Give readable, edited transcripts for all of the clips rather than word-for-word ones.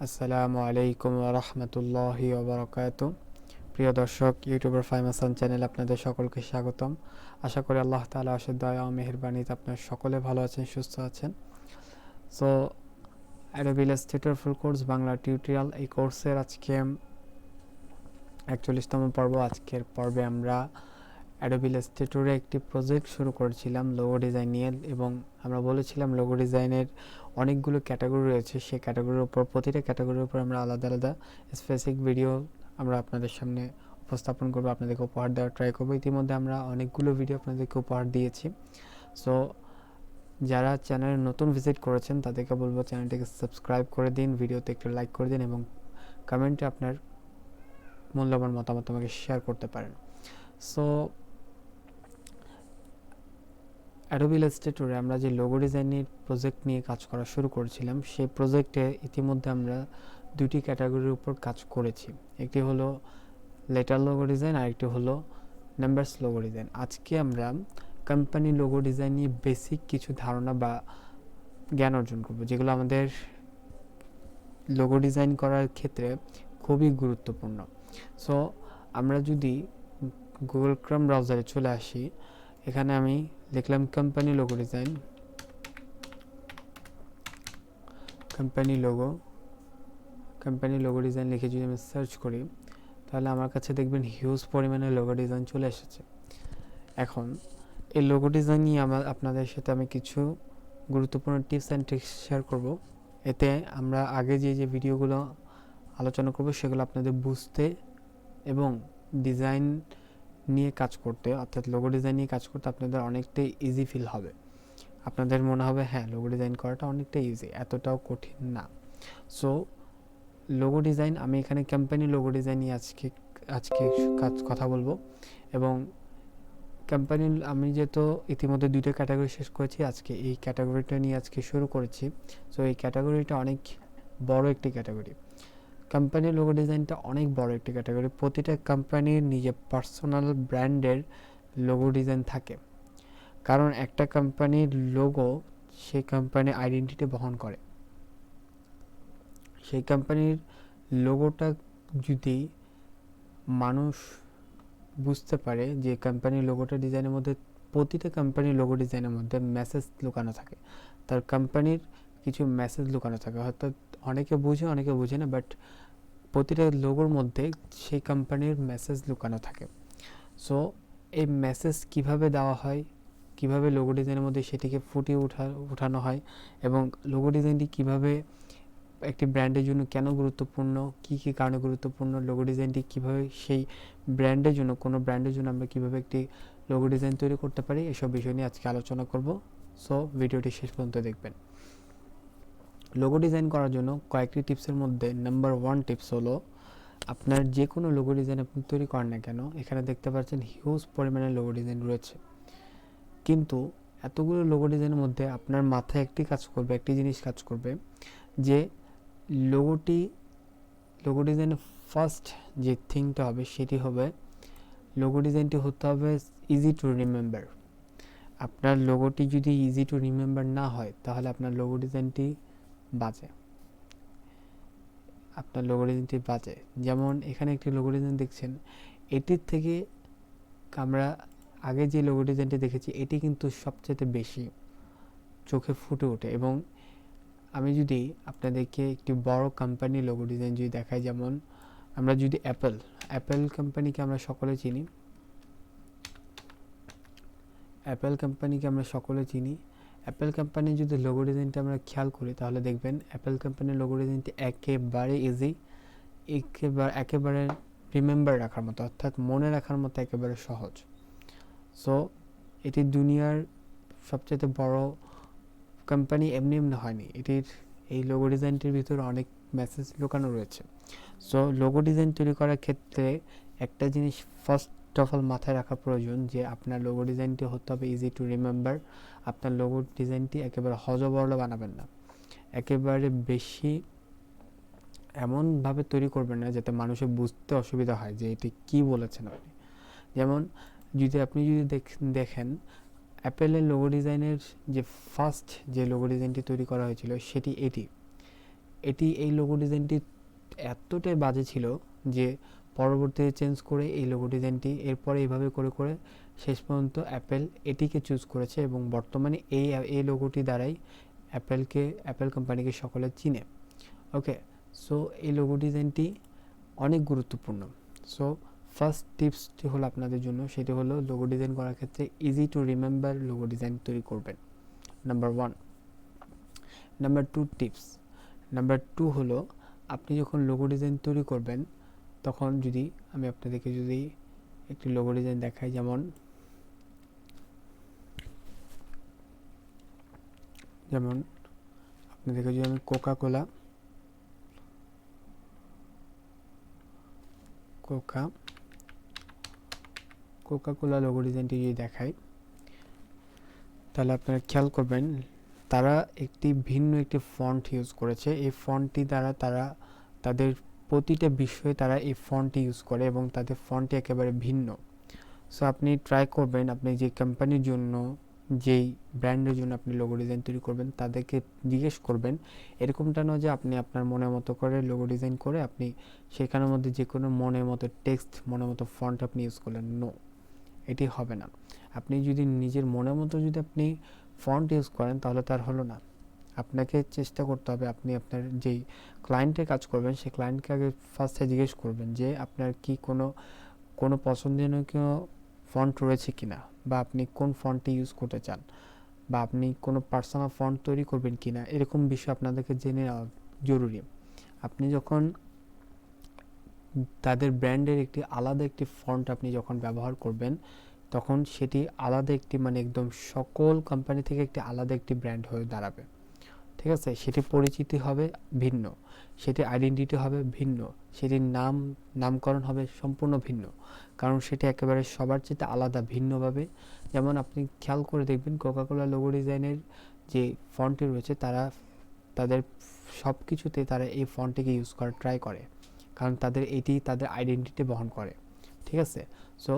আসসালামু আলাইকুম ওয়া রাহমাতুল্লাহি ওয়া বারাকাতুহু। প্রিয় দর্শক, ইউটিউবার ফাহিম হাসান চ্যানেলে আপনাদের সকলকে স্বাগতম। আশা করি আল্লাহ তাআলা অশেষ দয়া ও মেহেরবানিতে আপনারা সকলে ভালো আছেন, সুস্থ আছেন। So Adobe Illustrator full course Bangla tutorial, এই কোর্সের আজকে 41তম পর্ব। আজকের পর্বে আমরা অ্যাডোবি ইলাস্ট্রেটরে একটি প্রজেক্ট শুরু করেছিলাম লোগো ডিজাইন নিয়ে, এবং আমরা বলেছিলাম লোগো ডিজাইনের অনেকগুলো ক্যাটাগরি রয়েছে। সেই ক্যাটাগরির উপর, প্রতিটা ক্যাটাগরির উপর আমরা আলাদা আলাদা স্পেসিফিক ভিডিও আমরা আপনাদের সামনে উপস্থাপন করবো, আপনাদেরকে উপহার দেওয়ার ট্রাই করবো। ইতিমধ্যে আমরা অনেকগুলো ভিডিও আপনাদেরকে উপহার দিয়েছি। সো যারা চ্যানেলে নতুন ভিজিট করেছেন তাদেরকে বলবো চ্যানেলটিকে সাবস্ক্রাইব করে দিন, ভিডিওতে একটু লাইক করে দিন, এবং কমেন্টে আপনার মূল্যবান মতামত আমাকে শেয়ার করতে পারেন। সো অ্যাডোবি ইলাস্ট্রেটরে আমরা যে লোগো ডিজাইনের প্রজেক্ট নিয়ে কাজ করা শুরু করেছিলাম, সেই প্রজেক্টে ইতিমধ্যে আমরা দুটি ক্যাটাগরির উপর কাজ করেছি। একটি হলো লেটার লোগো ডিজাইন, আর একটি হলো নাম্বারস লোগো ডিজাইন। আজকে আমরা কোম্পানি লোগো ডিজাইন নিয়ে বেসিক কিছু ধারণা বা জ্ঞান অর্জন করব, যেগুলো আমাদের লোগো ডিজাইন করার ক্ষেত্রে খুবই গুরুত্বপূর্ণ। সো আমরা যদি গুগল ক্রোম ব্রাউজারে চলে আসি, এখানে আমি লিখলাম company logo design, company logo design লিখে যদি আমি সার্চ করি, তাহলে আমার কাছে দেখবেন হিউজ পরিমাণে লোগো ডিজাইন চলে এসেছে। এখন এই লোগো ডিজাইন নিয়ে আপনাদের সাথে আমি কিছু গুরুত্বপূর্ণ টিপস অ্যান্ড ট্রিক্স শেয়ার করব। এতে আমরা আগে যে ভিডিওগুলো আলোচনা করব সেগুলো আপনাদের বুঝতে এবং ডিজাইন নিয়ে কাজ করতে, অর্থাৎ লোগো ডিজাইন নিয়ে কাজ করতে আপনাদের অনেকটাই ইজি ফিল হবে। আপনাদের মনে হবে হ্যাঁ, লোগো ডিজাইন করাটা অনেকটা ইজি, এতটাও কঠিন না। সো লোগো ডিজাইন, আমি এখানে কোম্পানি লোগো ডিজাইন নিয়ে আজকে কথা বলবো। এবং কোম্পানি, আমি যেহেতু ইতিমধ্যে দুইটা ক্যাটাগরি শেষ করেছি, আজকে এই ক্যাটাগরিটা নিয়ে আজকে শুরু করেছি। সো এই ক্যাটাগরিটা অনেক বড় একটি ক্যাটাগরি। কোম্পানির লোগো ডিজাইনটা অনেক বড় একটি ক্যাটাগরি। প্রতিটা কোম্পানির নিজের পার্সোনাল ব্র্যান্ডের লোগো ডিজাইন থাকে, কারণ একটা কোম্পানির লোগো সেই কোম্পানির আইডেন্টিটি বহন করে। সেই কোম্পানির লোগোটা যদি মানুষ বুঝতে পারে যে কোম্পানির লোগোটা ডিজাইনের মধ্যে, প্রতিটা কোম্পানির লোগো ডিজাইনের মধ্যে মেসেজ লুকানো থাকে, তার কোম্পানির কিছু মেসেজ লুকানো থাকে, হয়তো অনেকে বুঝে অনেকে বুঝে না, বাট প্রতিটা লোগোর মধ্যে সেই কোম্পানির মেসেজ লুকানো থাকে। সো এই মেসেজ কিভাবে দেওয়া হয়, কিভাবে লোগো ডিজাইনের মধ্যে সেটিকে ফুটিয়ে উঠানো হয়, এবং লোগো ডিজাইনটি কিভাবে একটি ব্র্যান্ডের জন্য কেন গুরুত্বপূর্ণ, কী কী কারণে গুরুত্বপূর্ণ, লোগো ডিজাইনটি কীভাবে সেই ব্র্যান্ডের জন্য, কোনো ব্র্যান্ডের জন্য আমরা কীভাবে একটি লোগো ডিজাইন তৈরি করতে পারি, এসব বিষয় নিয়ে আজকে আলোচনা করব। সো ভিডিওটি শেষ পর্যন্ত দেখবেন। লোগো ডিজাইন করার জন্য কয়েকটি টিপসের মধ্যে নাম্বার 1 টিপস হলো, আপনার যে কোনো লোগো ডিজাইন আপনি তৈরি করেন না কেন, এখানে দেখতে পাচ্ছেন হিউজ পরিমাণে লোগো ডিজাইন রয়েছে, কিন্তু এতগুলো লোগো ডিজাইনের মধ্যে আপনার মাথায় একটি জিনিস কাজ করবে, যে লোগো ডিজাইনের ফার্স্ট যে থিংটা হবে সেটি হবে, লোগো ডিজাইনটি হতে হবে ইজি টু রিমেম্বার। আপনার লোগোটি যদি ইজি টু রিমেম্বার না হয়, তাহলে আপনার লোগো ডিজাইনটি বাজে। যেমন এখানে একটি লোগো ডিজাইন দেখছেন, এটির থেকে আমরা আগে যে লোগো ডিজাইনটি দেখেছি, এটি কিন্তু সবচেয়ে বেশি চোখে ফুটে ওঠে। এবং আমি যদি আপনাদেরকে একটি বড় কোম্পানি লোগো ডিজাইন যদি দেখাই, যেমন আমরা যদি অ্যাপেল কোম্পানিকে আমরা সকলে চিনি, অ্যাপেল কোম্পানির যদি লোগো ডিজাইনটা আমরা খেয়াল করি, তাহলে দেখবেন অ্যাপেল কোম্পানির লোগো ডিজাইনটি একেবারে ইজি, একেবারে রিমেম্বার রাখার মতো, অর্থাৎ মনে রাখার মতো একেবারে সহজ। সো এটি দুনিয়ার সবচেয়ে বড় কোম্পানি এমনি হয়নি, এই লোগো ডিজাইনটির ভিতরে অনেক মেসেজ লুকানো রয়েছে। সো লোগো ডিজাইন তৈরি করার ক্ষেত্রে একটা জিনিস ফার্স্ট অফ অল মাথায় রাখা প্রয়োজন, যে আপনার লোগো ডিজাইনটি হতে হবে ইজি টু রিমেম্বার। আপনার লোগো ডিজাইনটি একেবারে হজবরল বানাবেন না, একেবারে বেশি এমনভাবে তৈরি করবেন না যাতে মানুষের বুঝতে অসুবিধা হয় যে এটি কী বলেছেন আপনি। যেমন আপনি যদি দেখেন অ্যাপেলের লোগো ডিজাইনের যে ফার্স্ট যে লোগো ডিজাইনটি তৈরি করা হয়েছিল, সেটি এই লোগো ডিজাইনটি এতটাই বাজে ছিল যে পরবর্তীতে চেঞ্জ করে এই লোগো ডিজাইনটি এরপরে এইভাবে করে করে শেষ পর্যন্ত অ্যাপেল এটিকে চুজ করেছে এবং বর্তমানে এই লোগোটি দ্বারাই অ্যাপেল কোম্পানিকে সকলে চিনে। ওকে, সো এই লোগো ডিজাইনটি অনেক গুরুত্বপূর্ণ। সো ফার্স্ট টিপসটি হলো আপনাদের জন্য, সেটি হলো লোগো ডিজাইন করার ক্ষেত্রে easy to remember logo design তৈরি করবেন, নাম্বার 1। নাম্বার 2 টিপস, নাম্বার 2 হলো আপনি যখন লোগো ডিজাইন তৈরি করবেন তখন যদি আমি আপনাদেরকে যদি একটি লোগো ডিজাইন দেখাই, যেমন আপনাদেরকে যদি আমি কোকা কোলা লোগো ডিজাইনটি যদি দেখাই, তাহলে আপনারা খেয়াল করবেন তারা ভিন্ন একটি ফন্ট ইউজ করেছে। এই ফন্টটি দ্বারা তাদের প্রতিটা বিষয়ে তারা এই ফন্টটি ইউজ করে এবং তাদের ফন্টটি একেবারে ভিন্ন। সো আপনি ট্রাই করবেন, আপনি যে কোম্পানির জন্য, যেই ব্র্যান্ডের জন্য আপনি লোগো ডিজাইন তৈরি করবেন তাদেরকে জিজ্ঞেস করবেন। এরকমটা নয় যে আপনি আপনার মনের মতো করে লোগো ডিজাইন করে আপনি সেখানের মধ্যে যে কোনো মনের মতো টেক্সট, মনের মতো ফন্ট আপনি ইউজ করলেন, নো, এটি হবে না। আপনি যদি নিজের মনের মতো যদি আপনি ফন্ট ইউজ করেন তাহলে তার হলো না। আপনাকে চেষ্টা করতে হবে, আপনি আপনার যেই ক্লায়েন্টের কাজ করবেন সেই ক্লায়েন্টকে আগে ফার্স্টে জিজ্ঞেস করবেন যে আপনার কি কোনো পছন্দনীয় ফন্ট রয়েছে কিনা, বা আপনি কোন ফন্টটি ইউজ করতে চান, বা আপনি কোনো পার্সোনাল ফন্ট তৈরি করবেন কিনা, এরকম বিষয় আপনাদেরকে জেনে নেওয়া জরুরি। আপনি যখন তাদের ব্র্যান্ডের আলাদা একটি ফন্ট আপনি যখন ব্যবহার করবেন তখন সেটি আলাদা একটি একদম সকল কোম্পানি থেকে আলাদা একটি ব্র্যান্ড হয়ে দাঁড়াবে। ঠিক আছে, সেটি পরিচিতি হবে ভিন্ন, সেটি আইডেন্টিটি হবে ভিন্ন, সেটির নামকরণ হবে সম্পূর্ণ ভিন্ন, কারণ সেটি একেবারে সবার চেয়ে আলাদা ভিন্নভাবে। যেমন আপনি খেয়াল করে দেখবেন কোকাকোলা লোগো ডিজাইনের যে ফন্টটি রয়েছে তাদের সব কিছুতে তারা এই ফন্টটিকে ইউজ করার ট্রাই করে, কারণ তাদের আইডেন্টিটি বহন করে। ঠিক আছে, সো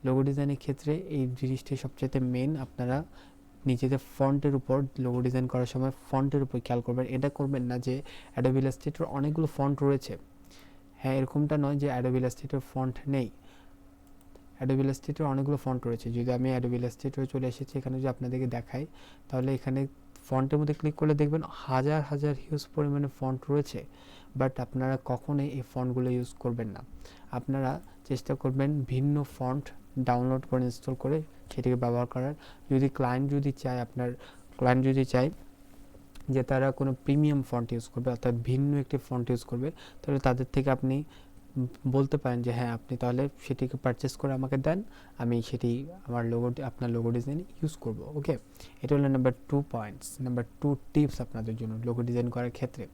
লোগো ডিজাইনের ক্ষেত্রে এই জিনিসটি সবচেয়ে মেন। আপনারা নিজেদের ফন্টের উপর লোগো ডিজাইন করার সময় ফন্টের উপর খেয়াল করবেন। এটা করবেন না যে অ্যাডোবি ইলাস্ট্রেটর অনেকগুলো ফন্ট রয়েছে, হ্যাঁ এরকমটা নয় যে অ্যাডোবি ইলাস্ট্রেটর ফন্ট নেই। অ্যাডোবি ইলাস্ট্রেটর অনেকগুলো ফন্ট রয়েছে। যদি আমি অ্যাডোবি ইলাস্ট্রেটরে চলে এসেছি, এখানে যদি আপনাদেরকে দেখাই তাহলে এখানে ফন্টের মধ্যে ক্লিক করলে দেখবেন হাজার হাজার হিউজ পরিমাণে ফন্ট রয়েছে, বাট আপনারা কখনোই এই ফন্টগুলো ইউজ করবেন না। আপনারা চেষ্টা করবেন ভিন্ন ফন্ট ডাউনলোড করে ইনস্টল করে সেটিকে ব্যবহার করার। ক্লায়েন্ট যদি চায় যে তারা কোনো প্রিমিয়াম ফন্ট ইউজ করবে, অর্থাৎ ভিন্ন একটি ফন্ট ইউজ করবে, তাহলে তাদের থেকে আপনি বলতে পারেন যে হ্যাঁ আপনি তাহলে সেটিকে পারচেস করে আমাকে দেন, আমি সেটি আপনার লোগো ডিজাইনে ইউজ করব। ওকে, এটা হলো নাম্বার 2 পয়েন্টস, নাম্বার 2 টিপস আপনাদের জন্য লোগো ডিজাইন করার ক্ষেত্রে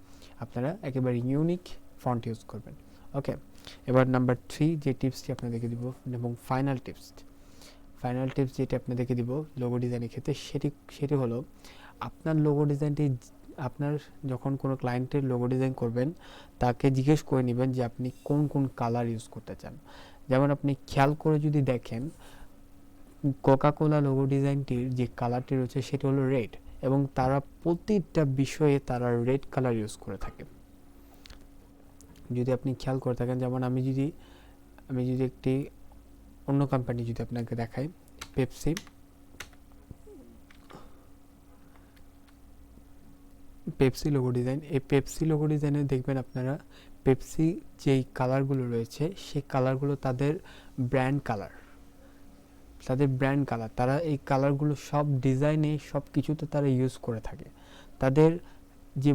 আপনারা একেবারে ইউনিক ফন্ট ইউজ করবেন। ওকে, এবার নাম্বার 3 যে টিপসটি আপনাদেরকে দিব এবং ফাইনাল টিপস যেটা আপনাদেরকে দিব লোগো ডিজাইনের ক্ষেত্রে সেটি হলো আপনার লোগো ডিজাইনটি, আপনার যখন কোনো ক্লায়েন্টের লোগো ডিজাইন করবেন তাকে জিজ্ঞেস করে নেবেন যে আপনি কোন কালার ইউজ করতে চান। যেমন আপনি খেয়াল করে যদি দেখেন কোকাকোলা লোগো ডিজাইনটির যে কালারটি রয়েছে সেটি হলো রেড, এবং তারা প্রতিটা বিষয়ে তারা রেড কালার ইউজ করে থাকে। যদি আপনি খেয়াল করে থাকেন, যেমন আমি যদি একটি অন্য কোম্পানি যদি আপনাকে দেখাই, পেপসি লোগো ডিজাইন, এই পেপসি লোগো ডিজাইনে দেখবেন আপনারা পেপসি যেই কালারগুলো রয়েছে সেই কালারগুলো তাদের ব্র্যান্ড কালার, তারা এই কালারগুলো সব ডিজাইনে সব কিছুতে তারা ইউজ করে থাকে। তাদের যে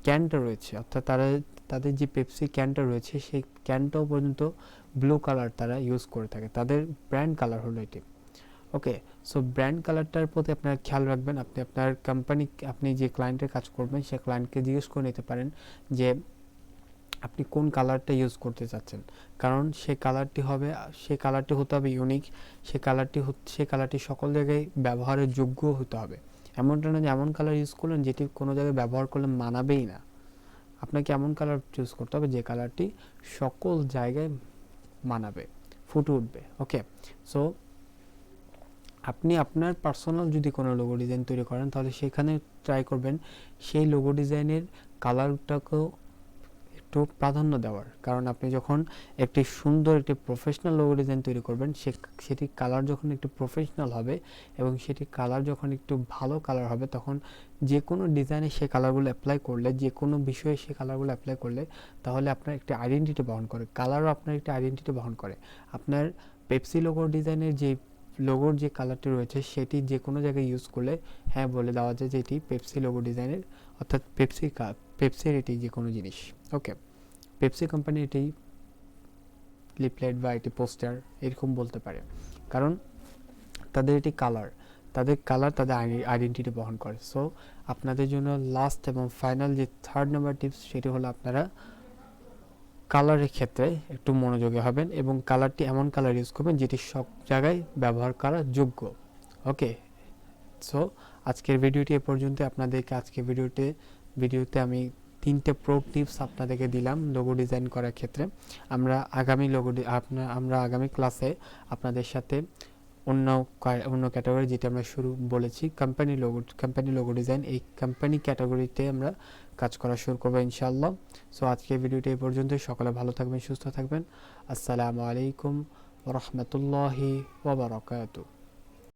ক্যানটা রয়েছে, অর্থাৎ তাদের যে পেপসি ক্যানটা রয়েছে সেই ক্যানটাও পর্যন্ত ব্লু কালার তারা ইউজ করে থাকে, তাদের ব্র্যান্ড কালার হলো এটি। ওকে, সো ব্র্যান্ড কালারটার প্রতি আপনারা খেয়াল রাখবেন। আপনি যে ক্লায়েন্টের কাজ করবেন সেই ক্লায়েন্টকে জিজ্ঞেস করে নিতে পারেন যে আপনি কোন কালারটা ইউজ করতে চাচ্ছেন, কারণ সেই কালারটি হতে হবে ইউনিক, সেই কালারটি সকল জায়গায় ব্যবহারের যোগ্য হতে হবে। এমনটা না যে এমন কালার ইউজ করলেন যেটি কোনো জায়গায় ব্যবহার করলে মানাবেই না। আপনাকে এমন কালার চুজ করতে হবে যে কালারটি সকল জায়গায় মানাবে, ফুটে উঠবে। ওকে, সো আপনি আপনার পার্সোনাল যদি কোনো লোগো ডিজাইন তৈরি করেন তাহলে সেখানে ট্রাই করবেন সেই লোগো ডিজাইনের কালারটাকেও একটু প্রাধান্য দেওয়ার, কারণ আপনি যখন একটি সুন্দর একটি প্রফেশনাল লোগো ডিজাইন তৈরি করবেন, সেটি কালার যখন একটু প্রফেশনাল হবে এবং সেটি কালার যখন একটু ভালো কালার হবে, তখন যে কোনো ডিজাইনে সে কালারগুলো অ্যাপ্লাই করলে, যে কোনো বিষয়ে সে কালারগুলো অ্যাপ্লাই করলে, তাহলে আপনার একটি আইডেন্টিটি বহন করে। কালারও আপনার একটি আইডেন্টিটি বহন করে। আপনার পেপসি লোগো ডিজাইনের যে লোগোর যে কালারটি রয়েছে, সেটি যে কোনো জায়গায় ইউজ করলে হ্যাঁ বলে দেওয়া যায় যে এটি পেপসি লোগো ডিজাইনের, অর্থাৎ পেপসির এটি যে কোনো জিনিস। ওকে, পেপসি কোম্পানি এটি লিফলেট বা এটি পোস্টার এরকম বলতে পারে, কারণ তাদের এটি কালার, তাদের আইডেন্টিটি বহন করে। সো আপনাদের জন্য লাস্ট এবং ফাইনাল যে 3rd নাম্বার টিপস, সেটি হলো আপনারা কালারের ক্ষেত্রে একটু মনোযোগী হবেন এবং কালারটি এমন কালার ইউজ করবেন যেটি সব জায়গায় ব্যবহার করার যোগ্য। ওকে, সো আজকের ভিডিওটি এ পর্যন্ত। আপনাদেরকে আজকে ভিডিওতে আমি 3টে প্রো টিপস আপনাদেরকে দিলাম লোগো ডিজাইন করার ক্ষেত্রে। আমরা আগামী ক্লাসে আপনাদের সাথে অন্য ক্যাটাগরি, যেটা আমরা শুরু বলেছি কোম্পানি লোগো ডিজাইন, এই কোম্পানি ক্যাটাগরিতে আমরা কাজ করা শুরু করবো ইনশাআল্লাহ। সো আজকের ভিডিওটি এই পর্যন্ত। সকলে ভালো থাকবেন, সুস্থ থাকবেন। আসসালামু আলাইকুম ওয়া রাহমাতুল্লাহি ওয়া বারাকাতুহু।